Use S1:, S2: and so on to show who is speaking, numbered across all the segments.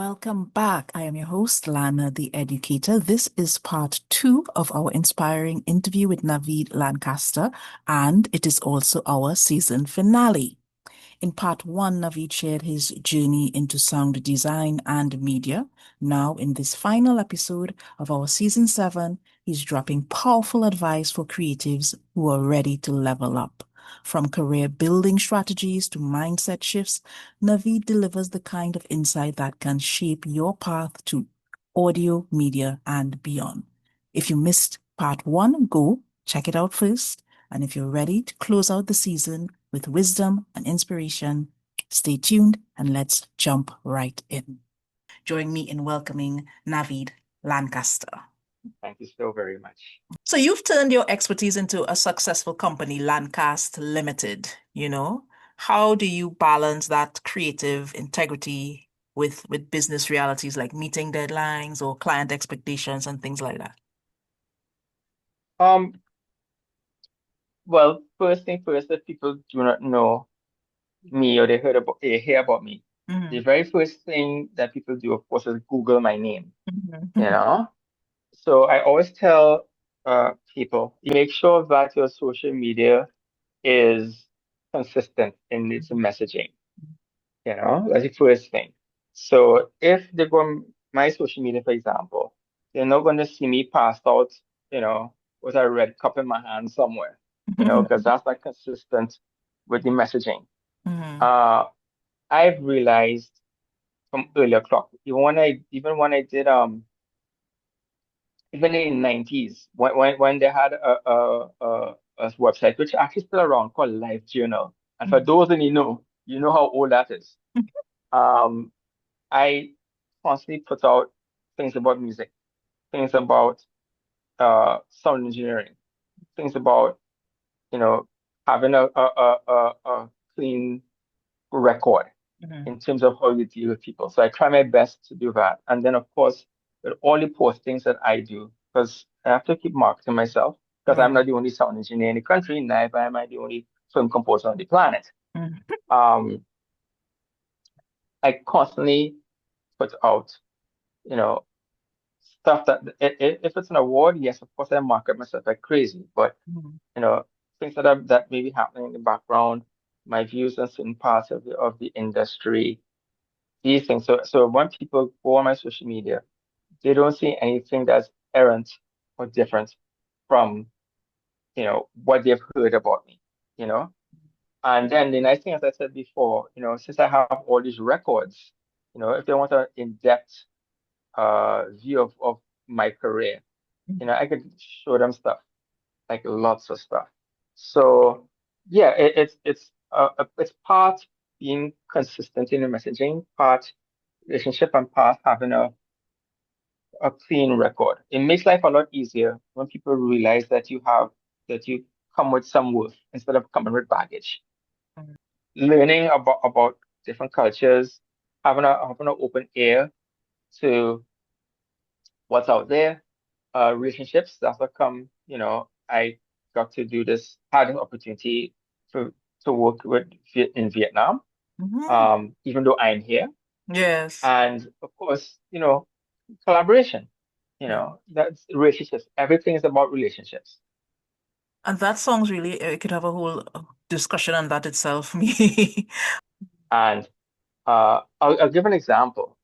S1: Welcome back. I am your host, Lana the Educator. This is part two of our inspiring interview with Naveed Lancaster, and it is also our season finale. In part one, Naveed shared his journey into sound design and media. Now, in this final episode of our season seven, he's dropping powerful advice for creatives who are ready to level up. From career building strategies to mindset shifts, Naveed delivers the kind of insight that can shape your path to audio, media, and beyond. If you missed part one, go check it out first. And if you're ready to close out the season with wisdom and inspiration, stay tuned and let's jump right in. Join me in welcoming Naveed Lancaster.
S2: Thank you so very much.
S1: So you've turned your expertise into a successful company, Lancaster Limited, How do you balance that creative integrity with business realities like meeting deadlines or client expectations and things like that?
S2: Um, well, first thing first, if people do not know me or they hear about me, the
S1: Mhm,
S2: very first thing that people do, of course, is Google my name,
S1: mhm,
S2: you
S1: mhm,
S2: know? So I always tell people, you make sure that your social media is consistent in its messaging, That's the first thing. So if they go on my social media, for example, they're not going to see me passed out, you know, with a red cup in my hand somewhere, because that's not consistent with the messaging.
S1: mhm,
S2: Uh, I've realized from earlier clock, even when I did even in 90s when they had a website which actually still around called Live Journal. And for
S1: mhm,
S2: those that you know how old that is. Um, I constantly put out things about music, things about sound engineering, things about, you know, having a clean record
S1: mhm.
S2: in terms of how you deal with people. So I try my best to do that. And then, of course, with all the postings that I do, because I have to keep marketing myself, because I'm
S1: Right.
S2: not the only sound engineer in the country, neither am I the only film composer on the planet.
S1: Mhm.
S2: Um, I constantly put out, you know, stuff that if it's an award, yes, of course I market myself like crazy. But
S1: Mhm.
S2: you know, things that may be happening in the background, my views on certain parts of the industry, these things. So when people go on my social media, they don't see anything that's errant or different from what they've heard about me. You know, and then the nice thing, as I said before, since I have all these records, if they want an in-depth view of my career, I could show them stuff, like lots of stuff. So yeah, it's part being consistent in the messaging, part relationship, and part having a clean record. It makes life a lot easier when people realize that you come with some worth instead of coming with baggage. Learning about different cultures, having an open ear to what's out there, relationships. That's what come, I got to do this, had an opportunity to to work in Vietnam,
S1: Mhm.
S2: even though I'm here.
S1: Yes.
S2: And of course, collaboration,
S1: Yeah.
S2: that's relationships. Everything is about relationships.
S1: And that sounds really, it could have a whole discussion on that itself, me.
S2: And I'll give an example.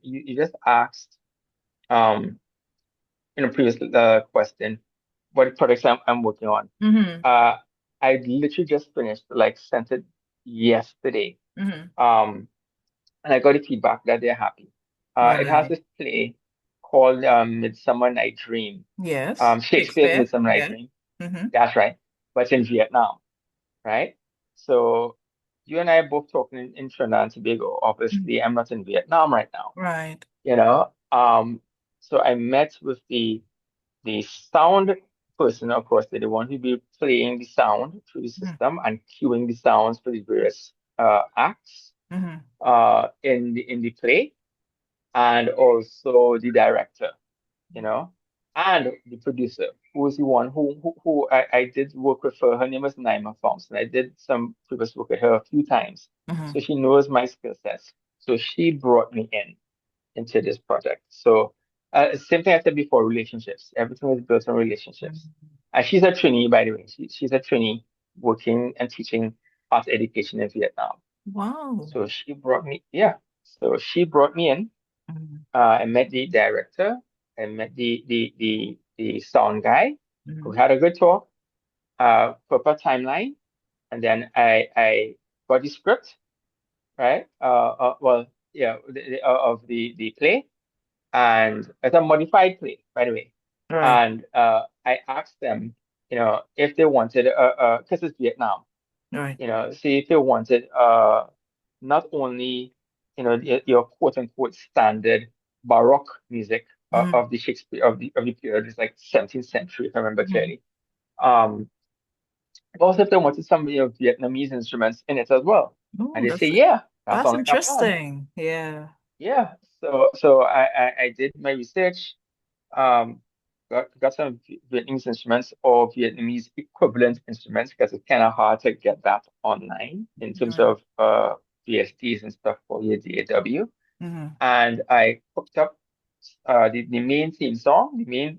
S2: You just asked um in a previous question what products I'm working on.
S1: Hmm.
S2: Uh, I literally just finished, like, sent it yesterday.
S1: Hmm.
S2: Um, and I got the feedback that they're happy. It has
S1: Right.
S2: this play called Midsummer Night Dream,
S1: Yes.
S2: Shakespeare's
S1: Shakespeare.
S2: Midsummer Night
S1: Yeah.
S2: Dream.
S1: Hmm.
S2: That's right, but it's in Vietnam, right? So you and I are both talking in Trinidad and Tobago. Obviously, I'm not in Vietnam right now,
S1: Right.
S2: you know. So I met with the sound person, of course, they're the one who be playing the sound through the system and cueing the sounds for the various acts
S1: Hmm.
S2: in the play, and also the director, you know, and the producer, who is the one who I did work with her. Her name is Naima Thompson. I did some previous work with her a few times,
S1: Hmm.
S2: so she knows my skill sets. So she brought me in. into this project. So, same thing I said before, relationships. Everything is built on relationships.
S1: Mhm.
S2: And she's a trainee, by the way. She's a trainee working and teaching art education in Vietnam.
S1: Wow.
S2: So she brought me, yeah. So she brought me in.
S1: Mhm.
S2: I met the director. I met the sound guy. We
S1: Mhm.
S2: had a good talk, proper timeline, and then I got the script, right? Well, yeah, of the play, and it's a modified play, by the way.
S1: Right.
S2: And I asked them, if they wanted, because it's Vietnam,
S1: Right.
S2: see if they wanted, not only, your quote unquote standard Baroque music
S1: Mhm.
S2: of the Shakespeare of the period, it's like 17th century, if I remember
S1: Mhm.
S2: clearly. Um, but also if they wanted some, Vietnamese instruments in it as well. And
S1: Oh,
S2: they say, yeah, that
S1: that's
S2: sounds like a plan.
S1: interesting. Yeah.
S2: Yeah. So I did my research, um, got some Vietnamese instruments or Vietnamese equivalent instruments because it's kind of hard to get that online in terms
S1: Right.
S2: of VSTs and stuff for your DAW.
S1: Mhm.
S2: And I hooked up the main theme song, the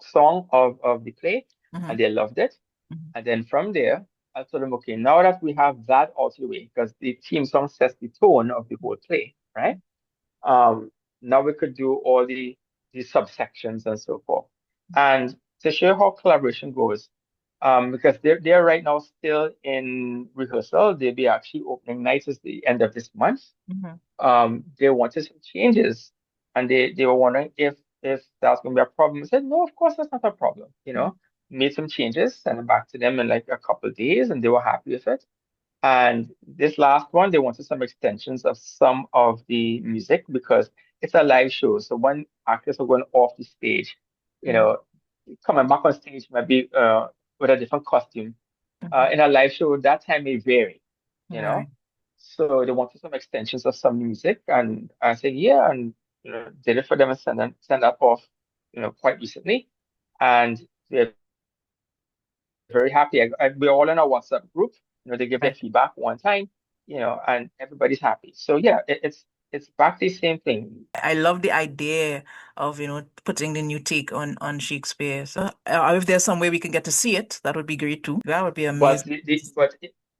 S2: song of the play, and
S1: Mhm.
S2: they loved it.
S1: Mhm.
S2: And then from there, I told them, okay, now that we have that out of the way, because the theme song sets the tone of the whole play, right? Um, Now we could do all the subsections and so forth. And to show how collaboration goes, because they're right now still in rehearsal, they'll be actually opening night is the end of this month.
S1: Mhm.
S2: They wanted some changes, and they were wondering if that's going to be a problem. I said, no, of course that's not a problem. Made some changes, sent them back to them in like a couple of days, and they were happy with it. And this last one, they wanted some extensions of some of the music because it's a live show. So when actors are going off the stage, you
S1: Mhm.
S2: know, coming back on stage maybe with a different costume.
S1: Mhm.
S2: In a live show, that time may vary, you know.
S1: Right.
S2: So they wanted some extensions of some music, and I said, yeah, and did it for them and send that off, quite recently. And they're very happy. We're all in a WhatsApp group. They give their
S1: Right.
S2: feedback one time, and everybody's happy. So yeah, it's back the same thing.
S1: I love the idea of, putting the new take on Shakespeare. So, if there's some way we can get to see it, that would be great too. That would be
S2: But
S1: amazing.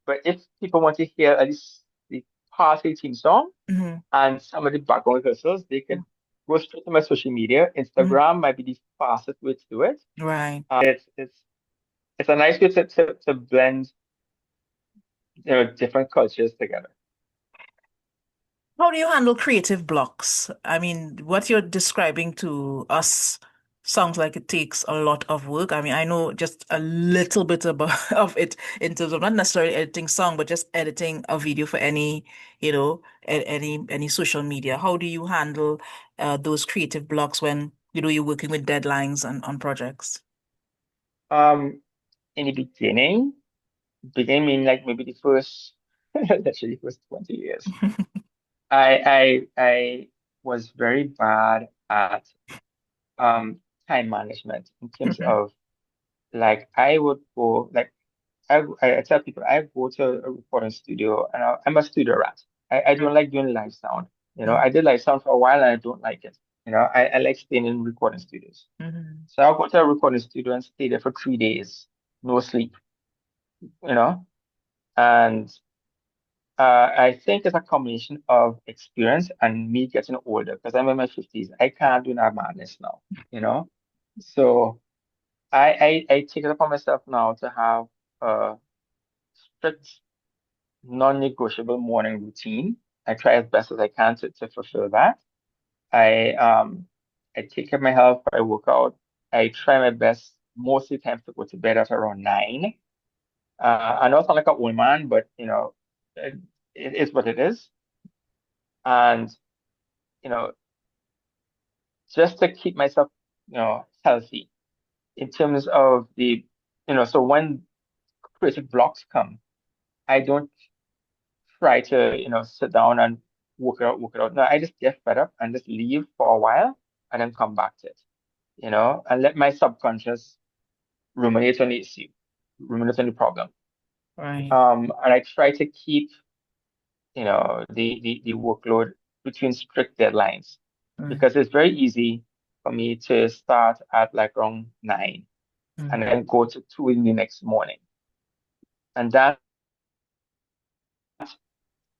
S2: but if people want to hear at least the party theme song
S1: Hmm.
S2: and some of the background rehearsals, they can go straight to my social media.
S1: Hmm.
S2: Instagram might be the fastest way to do it.
S1: Right.
S2: It's a nice way to blend, different cultures together.
S1: How do you handle creative blocks? I mean, what you're describing to us sounds like it takes a lot of work. I mean, I know just a little bit about of it in terms of not necessarily editing song, but just editing a video for any, any social media. How do you handle those creative blocks when, you're working with deadlines and on projects?
S2: Um, in the beginning mean like maybe the first, literally first 20 years. I was very bad at um time management in terms
S1: Mhm.
S2: of, like, I would go, like, I tell people I go to a recording studio, and I'm a studio rat. I don't like doing live sound. I did live sound for a while and I don't like it. I like staying in recording studios.
S1: Mhm.
S2: So I'll go to a recording studio and stay there for 3 days, no sleep, you know, and I think it's a combination of experience and me getting older because I'm in my 50s. I can't do that madness now, you know? So I take it upon myself now to have a strict, non-negotiable morning routine. I try as best as I can to fulfill that. I um I take care of my health, I work out. I try my best most of the time to go to bed at around 9. I know I sound like an old man, but it, it is what it is. And you know, just to keep myself, healthy in terms of so when creative blocks come, I don't try to, sit down and work it out. No, I just get fed up and just leave for a while and then come back to it, and let my subconscious ruminate on the issue, ruminate on the problem.
S1: Right.
S2: And I try to keep, the workload. between strict deadlines
S1: Right.
S2: because it's very easy for me to start at like around 9 and
S1: Mm.
S2: then go to 2 in the next morning. And that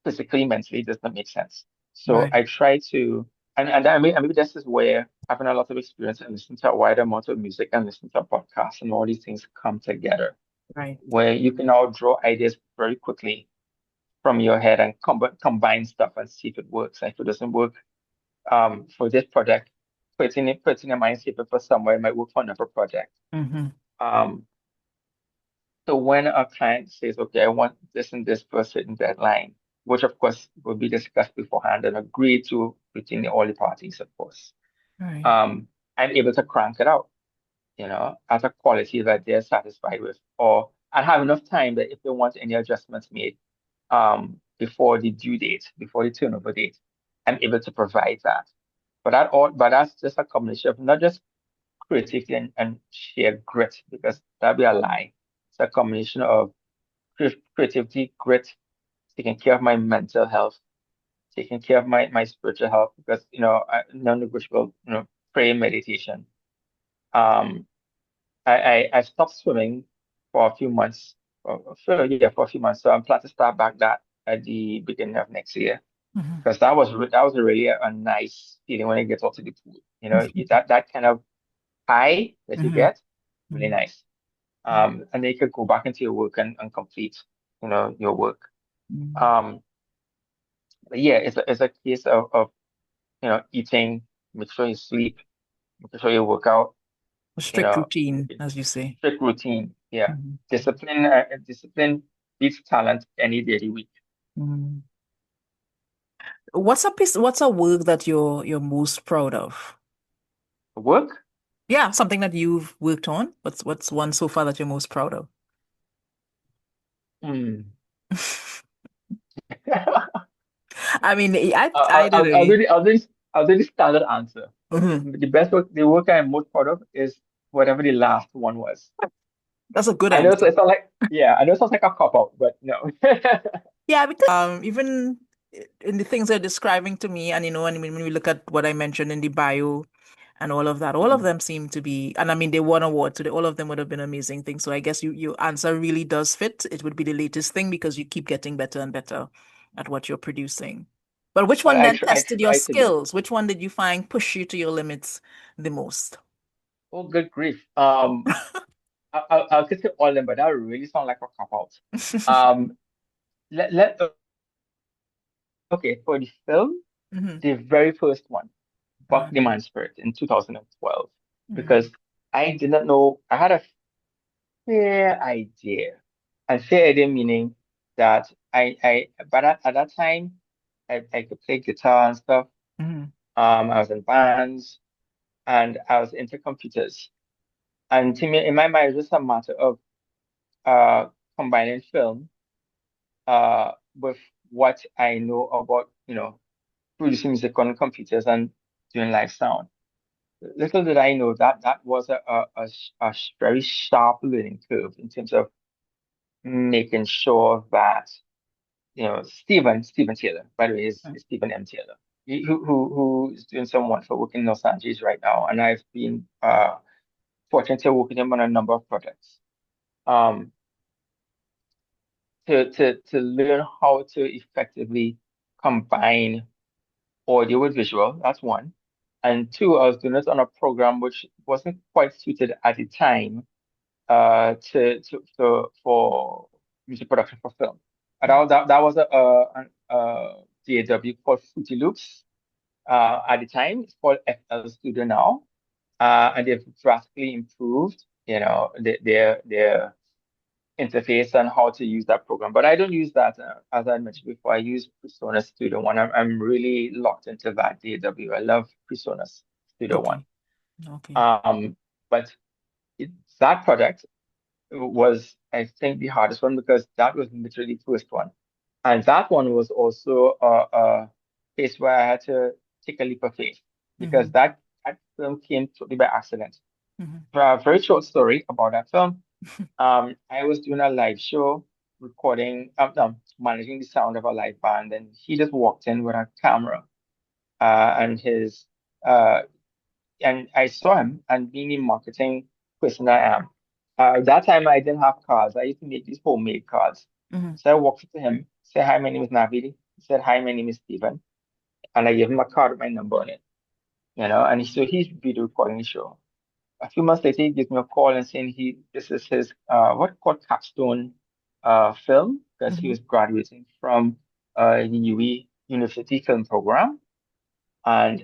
S2: physically, mentally does not make sense. So
S1: Right.
S2: I try to, and maybe this is where having a lot of experience and listening to a wider amount of music and listening to a podcast and all these things come together,
S1: Right.
S2: where you can now draw ideas very quickly from your head and combine stuff and see if it works. And if it doesn't work, for this project, putting a mindset for somewhere it might work for another project.
S1: Mm-hmm.
S2: Um, So when a client says, okay, I want this and this for a certain deadline, which of course will be discussed beforehand and agreed to between all the parties, of course,
S1: Right.
S2: um, I'm able to crank it out, at a quality that they're satisfied with, or I have enough time that if they want any adjustments made, before the due date, before the turnover date, I'm able to provide that. But that's just a combination of not just creativity and sheer grit, because that'd be a lie. It's a combination of creativity, grit, taking care of my mental health, taking care of my spiritual health, because non-negotiable, prayer, meditation. Um, I stopped swimming for a few months, for a few months. So I'm planning to start back that at the beginning of next year,
S1: Mm-hmm.
S2: because that was really a nice feeling when you get out to the pool. That kind of high that you
S1: Mm-hmm.
S2: get, really
S1: Mm-hmm.
S2: nice. And then you could go back into your work and complete, your work.
S1: Mm-hmm.
S2: Um, but yeah, it's a case of eating, make sure you sleep, make sure you work out,
S1: A
S2: you
S1: strict
S2: know,
S1: routine, as you say.
S2: strict routine. Yeah,
S1: Mm-hmm.
S2: discipline beats talent any day of the week.
S1: Mm-hmm. What's a work that you're most proud of?
S2: Work?
S1: Yeah, something that you've worked on. What's one so far that you're most proud of?
S2: Hmm.
S1: I mean, I
S2: I'll,
S1: don't
S2: I'll, I'll
S1: know.
S2: do the I'll do this I'll do the standard answer.
S1: Mhm.
S2: The work I'm most proud of is whatever the last one was.
S1: That's a good
S2: I know
S1: answer.
S2: it sounds like, yeah, I know it sounds like a cop out, but no.
S1: Yeah, because even in the things they're describing to me, and and when we look at what I mentioned in the bio and all of that, all of
S2: Mhm.
S1: them seem to be, and I mean they won awards, so all of them would have been amazing things. So I guess your answer really does fit. It would be the latest thing because you keep getting better and better at what you're producing. But which
S2: But
S1: one
S2: I
S1: then
S2: try, I
S1: tested your
S2: try to be.
S1: skills? Which one did you find push you to your limits the most?
S2: Oh, good grief. I'll get to all of them, but that really sound like a cop out. Um, okay, for the film,
S1: Hmm.
S2: the very first one, Buck the
S1: Right.
S2: Man Spirit in 2012,
S1: Hmm.
S2: because I did not know, I had a fair idea. And fair idea meaning that but at that time, I could play guitar and stuff.
S1: Hmm.
S2: I was in bands and I was into computers. And to me, in my mind, it was just a matter of uh, combining film with what I know about, producing music on computers and doing live sound. Little did I know that that was very sharp learning curve in terms of making sure that, Stephen Taylor, by the way, is Stephen M. Taylor, who is doing some wonderful work in Los Angeles right now. And I've been fortunate to work with him on a number of projects. Um, to learn how to effectively combine audio with visual. That's one. And two, I was doing it on a program which wasn't quite suited at the time for music production for film. And that was a DAW called Fruity Loops. At the time, it's called FL Studio now. And they've drastically improved, their interface and how to use that program. But I don't use that, as I mentioned before. I use PreSonus Studio One. I'm really locked into that DAW. I love PreSonus Studio One.
S1: Okay. Okay.
S2: Um, but that project was, I think, the hardest one because that was literally the first one. And that one was also a case where I had to take a leap of faith because
S1: Hmm.
S2: that film came totally by accident.
S1: Hmm.
S2: For a very short story about that film, I was doing a live show, recording, no, managing the sound of a live band, and he just walked in with a camera. and his uh, and I saw him, and being the marketing person I am, that time I didn't have cards. I used to make these homemade cards.
S1: Mm-hmm.
S2: So I walked up to him, said, "Hi, my name is Navid." He said, "Hi, my name is Stephen," and I gave him a card with my number on it. And so he's video recording the show. A few months later, he gives me a call and saying this is his what called capstone film because he
S1: Mm-hmm.
S2: was graduating from the UE University Film Program, and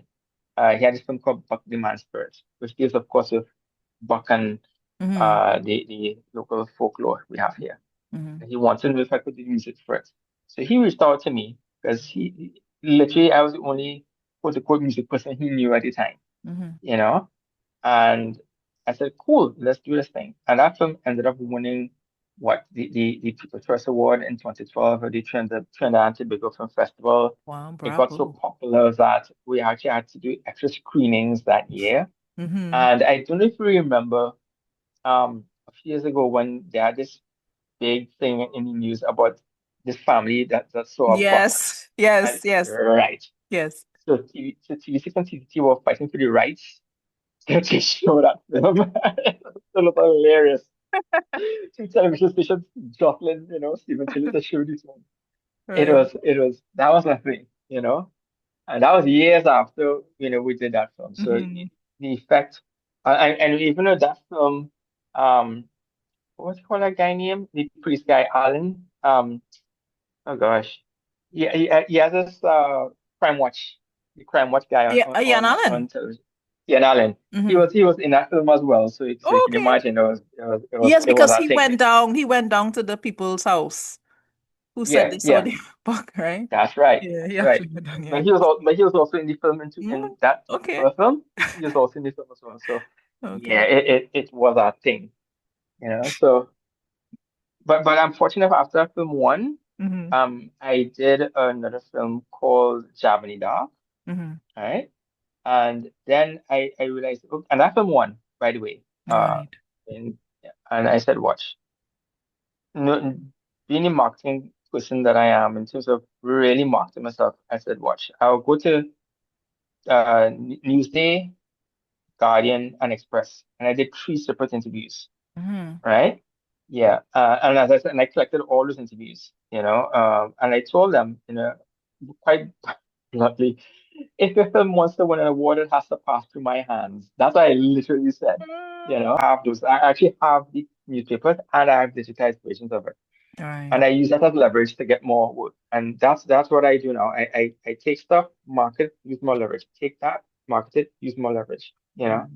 S2: he had this film called Buck the Man Spirit, which deals, of course, with Buck and
S1: Mm-hmm.
S2: the local folklore we have here.
S1: Mm-hmm.
S2: And he wanted to know if I could do music for it. So he reached out to me because literally I was the only quote unquote music person he knew at the time,
S1: Mm-hmm.
S2: you know? And I said, cool, let's do this thing. And that film ended up winning the People's Choice Award in 2012 at the Trinidad and Tobago Film Festival.
S1: Wow,
S2: It got so
S1: bravo.
S2: popular that we actually had to do extra screenings that year.
S1: Mm-hmm.
S2: And I don't know if you remember a few years ago when they had this big thing in the news about this family that saw a buck.
S1: Yes, yes,
S2: And
S1: yes,
S2: right.
S1: yes.
S2: So TV6 and TVT were fighting for the rights to show that film. It was hilarious. Two television stations jostling, Stephen Chile to show this one.
S1: Right.
S2: That was a thing. And that was years after, we did that film. So
S1: Mm-hmm.
S2: the effect, and even though that film, um, what's called that guy name? The priest guy, Alan. Oh gosh. Yeah, he has this Crime Watch, the Crime Watch guy on
S1: Yeah,
S2: on
S1: Ian
S2: on, on
S1: Allen.
S2: television. Ian Allen. He
S1: Mm-hmm.
S2: was he was in that film as well. So you can
S1: Okay.
S2: imagine
S1: Yes,
S2: it was
S1: because
S2: that thing.
S1: he went down to the people's house who said
S2: Yeah,
S1: they saw
S2: yeah,
S1: the book, right?
S2: that's right.
S1: Yeah, he
S2: That's right.
S1: actually went down,
S2: But
S1: yeah.
S2: he was also in the film
S1: Mm,
S2: in that
S1: okay.
S2: particular film. He was also in the film as well. So yeah,
S1: Okay.
S2: it was a thing. So but I'm fortunate after that film one,
S1: Mm-hmm.
S2: I did another film called Jabba Dark,
S1: Mm-hmm.
S2: right? And then I realized, oh, and that film won, by the way.
S1: Right.
S2: And and I said, watch, no, being a marketing person that I am, in terms of really marketing myself, I said, watch, I'll go to Newsday, Guardian, and Express, and I did three separate interviews,
S1: Mm-hmm.
S2: right? Yeah, and as I said, and I collected all those interviews, and I told them, quite bluntly, if your film wants to win an award, it has to pass through my hands. That's what I literally said. I have those. I actually have the newspapers and I have digitized versions of it.
S1: Right.
S2: And I use that as leverage to get more work. And that's what I do now. I take stuff, market, use more leverage. Take that, market it, use more leverage.
S1: Right.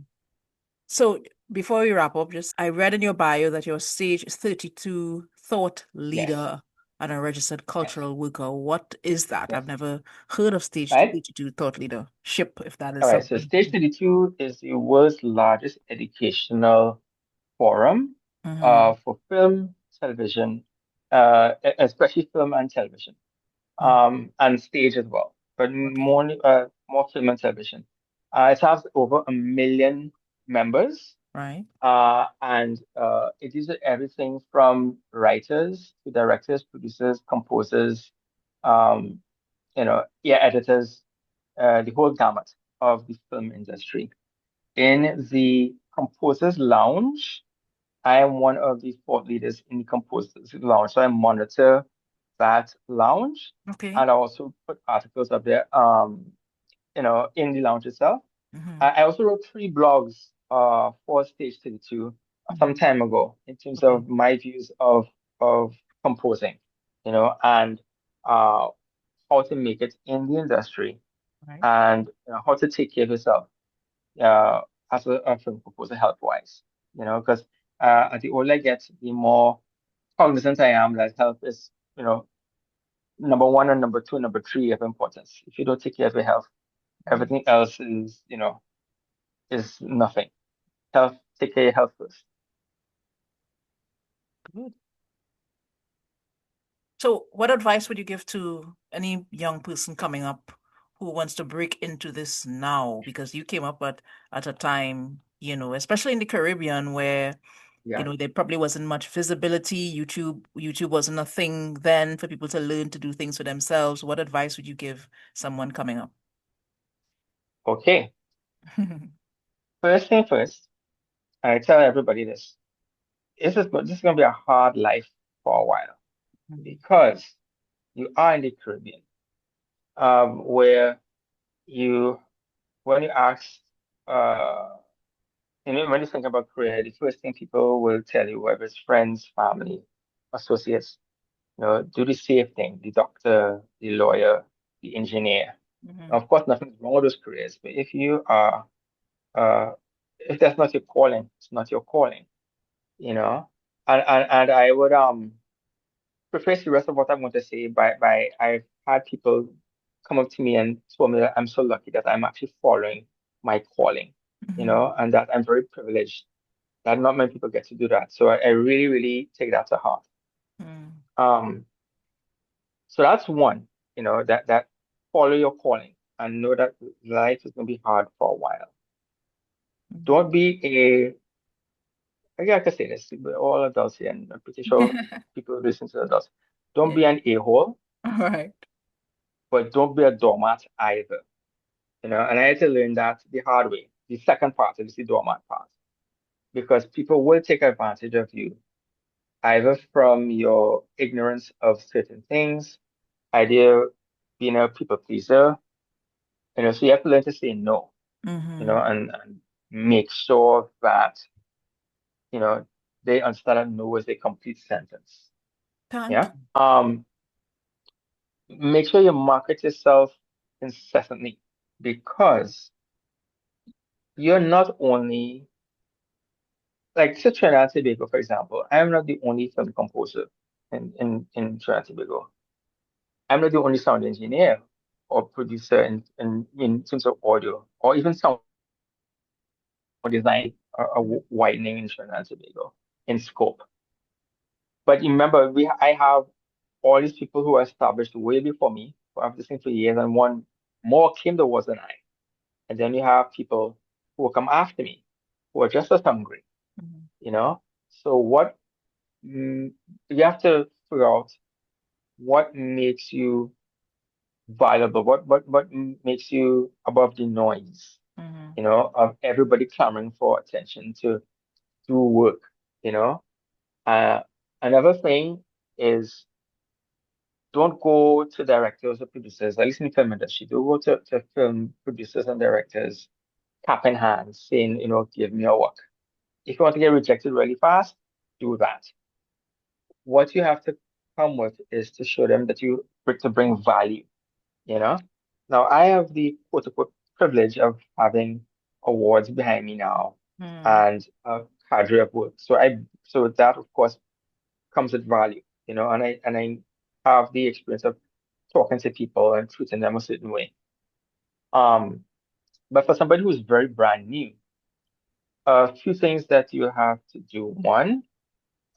S1: So before we wrap up, just I read in your bio that you're a Stage 32 thought
S2: Yes,
S1: leader and a registered
S2: yes,
S1: cultural worker. What is that?
S2: yes.
S1: I've never heard of Stage
S2: Right?
S1: 32 thought leadership, if that is
S2: All right. So
S1: something.
S2: Stage 32 is the world's largest educational forum
S1: Mm-hmm.
S2: for film, television, especially film and television. And stage as well, but
S1: Okay.
S2: more film and television. It has over 1 million members,
S1: Right.
S2: and it is everything from writers to directors, producers, composers, um, editors, the whole gamut of the film industry. In the Composers Lounge, I am one of the thought leaders in the Composers Lounge. So I monitor that lounge
S1: Okay.
S2: and I also put articles up there, in the lounge itself.
S1: Mm-hmm.
S2: I also wrote three blogs for Stage 32
S1: Mm-hmm.
S2: some time ago in terms
S1: Okay.
S2: of my views of composing, and uh, how to make it in the industry
S1: Right.
S2: and how to take care of yourself uh, as a film composer health-wise, because the older I get, the more cognizant I am that health is, number one and number two, and number three of importance. If you don't take care of your health,
S1: Right.
S2: everything else is nothing. Take care of your health first.
S1: Good. So, what advice would you give to any young person coming up who wants to break into this now? Because you came up at a time, especially in the Caribbean where,
S2: Yeah.
S1: there probably wasn't much visibility. YouTube wasn't a thing then for people to learn to do things for themselves. What advice would you give someone coming up?
S2: Okay, first thing first, I tell everybody this. This is going to be a hard life for a while because you are in the Caribbean, where you, when you ask, uh, when you think about career, the first thing people will tell you, whether it's friends, family, associates, do the safe thing, the doctor, the lawyer, the engineer.
S1: Mhm.
S2: Of course, nothing's wrong with those careers, but uh, if that's not your calling, it's not your calling, you know. And I would preface the rest of what I'm going to say by I've had people come up to me and told me that I'm so lucky that I'm actually following my calling,
S1: Mhm.
S2: and that I'm very privileged that not many people get to do that. So I really, really take that to heart.
S1: Mhm.
S2: Um, so that's one, that follow your calling and know that life is going to be hard for a while.
S1: Mhm.
S2: Don't be a, yeah, I can say this, we're all adults here, and I'm pretty sure people listen to adults. Don't
S1: Yeah.
S2: be an a-hole,
S1: All right.
S2: but don't be a doormat either. And I had to learn that the hard way. The second part is the doormat part, because people will take advantage of you either from your ignorance of certain things, either being a people pleaser, so you have to learn to say no,
S1: Mhm.
S2: and make sure that, you know, they understand that no is a complete sentence.
S1: Thank
S2: Yeah.
S1: you.
S2: Make sure you market yourself incessantly because you're not only like say Trinidad and Tobago, for example. I am not the only film composer in Trinidad and Tobago. I'm not the only sound engineer or producer in terms of audio or even sound design are widening in Trinidad and Tobago in scope. But remember, I have all these people who are established way before me, who have this thing for years, and one more came the was than I. And then you have people who will come after me, who are just as hungry,
S1: Mhm.
S2: you know? So what you have to figure out what makes you valuable, what makes you above the noise,
S1: Mhm.
S2: of everybody clamoring for attention to do work, you know? Uh, Another thing is don't go to directors or producers, at least in the film industry, don't go to film producers and directors cap in hand saying, give me your work. If you want to get rejected really fast, do that. What you have to come with is to show them that to bring value, you know? Now, I have the quote unquote privilege of having awards behind me now
S1: Mhm.
S2: and a cadre of work. So that of course comes with value, and I have the experience of talking to people and treating them a certain way. Um, but for somebody who's very brand new, a few things that you have to do. One,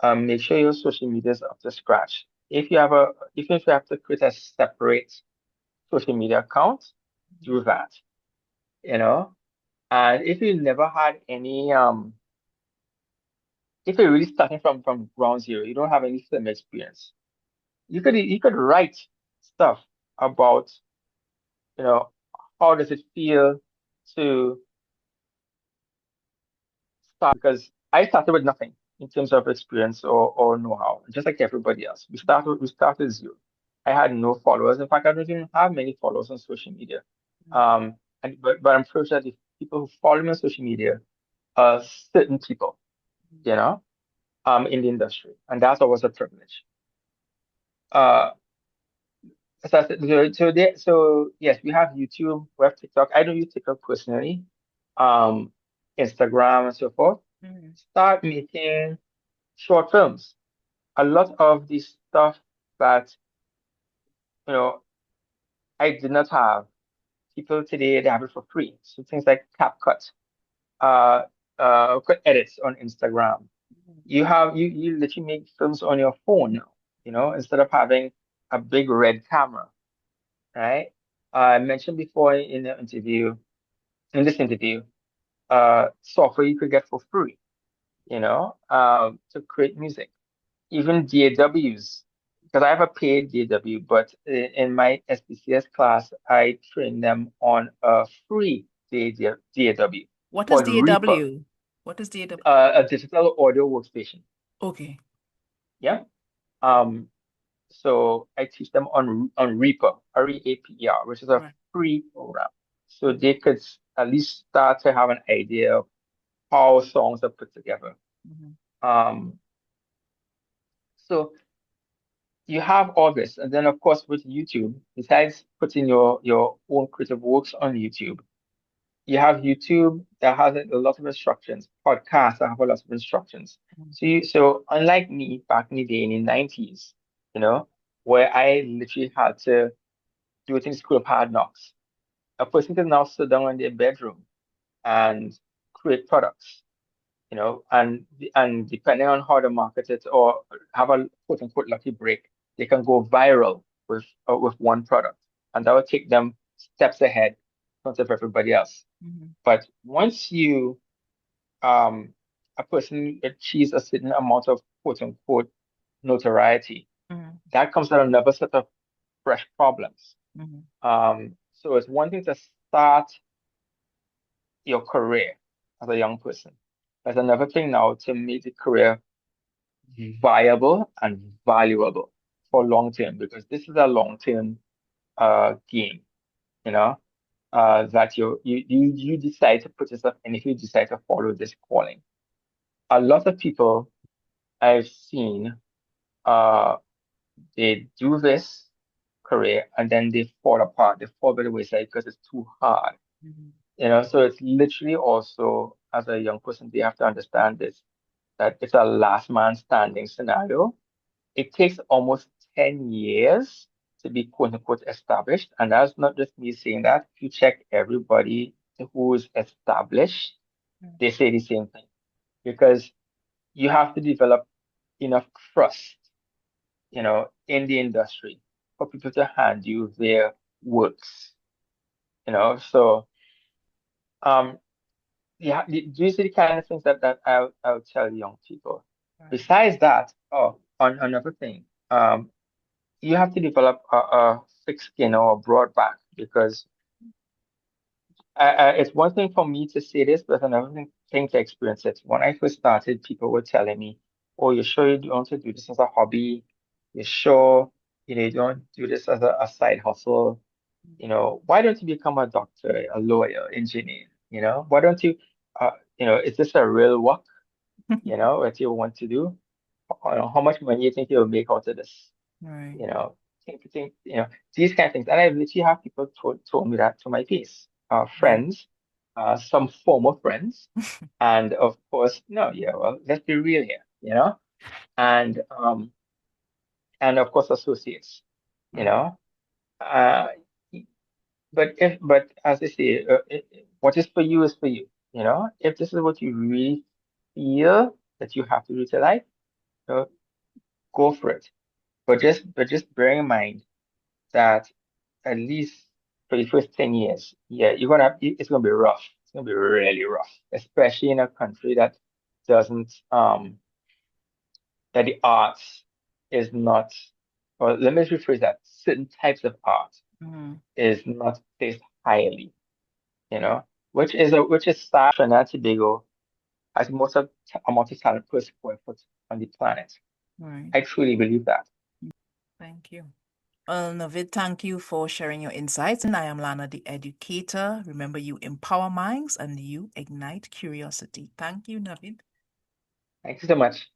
S2: make sure your social media is up to scratch. Even if you have to create a separate social media account, do that, you know. And if you never had if you're really starting from ground zero, you don't have any film experience, you could write stuff about, you know, how does it feel to start, because I started with nothing in terms of experience or know-how, just like everybody else. We started zero. I had no followers. In fact, I don't even have many followers on social media. But I'm pretty sure the people who follow me on social media are certain people, you know, in the industry, and that's always a privilege. Uh, so yes, we have YouTube, we have TikTok. I don't use TikTok personally, um, Instagram and so forth.
S1: Mhm.
S2: Start making short films. A lot of the stuff that, you know, I did not have, people today they have it for free. So things like CapCut, uh, quick edits on Instagram. You literally make films on your phone now, instead of having a big red camera, right? I mentioned before in this interview, software you could get for free, to create music. Even DAWs, because I have a paid DAW, but in my SPCS class, I train them on a free DAW
S1: What is
S2: called Reaper,
S1: DAW? What is DAW?
S2: a digital audio workstation.
S1: Okay.
S2: Yeah. So I teach them on Reaper, REAPER, which is a
S1: Right.
S2: free program. So they could at least start to have an idea of how songs are put together.
S1: Mhm.
S2: Um, so you have all this, and then of course with YouTube, besides putting your own creative works on YouTube, you have YouTube that has a lot of instructions, podcasts that have a lot of instructions.
S1: Mhm.
S2: So unlike me back in the day in the 90s, where I literally had to do things called hard knocks. A person can now sit down in their bedroom and create products, and depending on how they market it or have a quote unquote lucky break, they can go viral with one product, and that will take them steps ahead in front of everybody else.
S1: Mhm.
S2: But once um a person achieves a certain amount of quote unquote notoriety,
S1: Mhm.
S2: that comes with another set of fresh problems.
S1: Mhm.
S2: So it's one thing to start your career as a young person. There's another thing now to make the career viable and valuable for long term, because this is a long term game, you know, that you decide to put yourself in if you decide to follow this calling. A lot of people I've seen uh they do this career and then they fall apart, they fall by the wayside because it's too hard.
S1: Mhm.
S2: So it's literally also, as a young person, they have to understand this, that it's a last man standing scenario. It takes almost 10 years to be quote unquote established. And that's not just me saying that. If you check everybody who's established,
S1: Mhm.
S2: they say the same thing. Because you have to develop enough trust, in the industry for people to hand you their works, So, um, yeah, these are the kind of things that I'll tell young people.
S1: Right.
S2: Besides that, on another thing, you have to develop a thick skin or a broad back, because it's one thing for me to say this, but another thing to experience it. When I first started, people were telling me, "Oh, you're sure you want to do this as a hobby? You're sure, you don't do this as a side hustle? Why don't you become a doctor, a lawyer, engineer? Why don't you, is this a real work? What you want to do? How much money you think you'll make out of this?
S1: Right.
S2: You know, think, these kind of things. And I literally have people told me that to my face,
S1: Right.
S2: friends, some former friends, and of course, no, yeah, well, let's be real here, and and of course associates, you
S1: Right.
S2: know. Uh, but as I say, what is for you is for you. If this is what you really feel that you have to do to life, uh, go for it. But just bear in mind that at least for the first 10 years, yeah, it's gonna be rough. It's gonna be really rough, especially in a country that doesn't that the arts is not, or let me rephrase that, certain types of art
S1: Mhm.
S2: is not placed highly, you know, which is sad. Trinidad and Tobago has most of amount of talent per square foot on the planet.
S1: Right.
S2: I truly believe that.
S1: Thank you. Well, Navid, thank you for sharing your insights. And I am Lana, the educator. Remember, you empower minds and you ignite curiosity. Thank you, Navid.
S2: Thank you so much.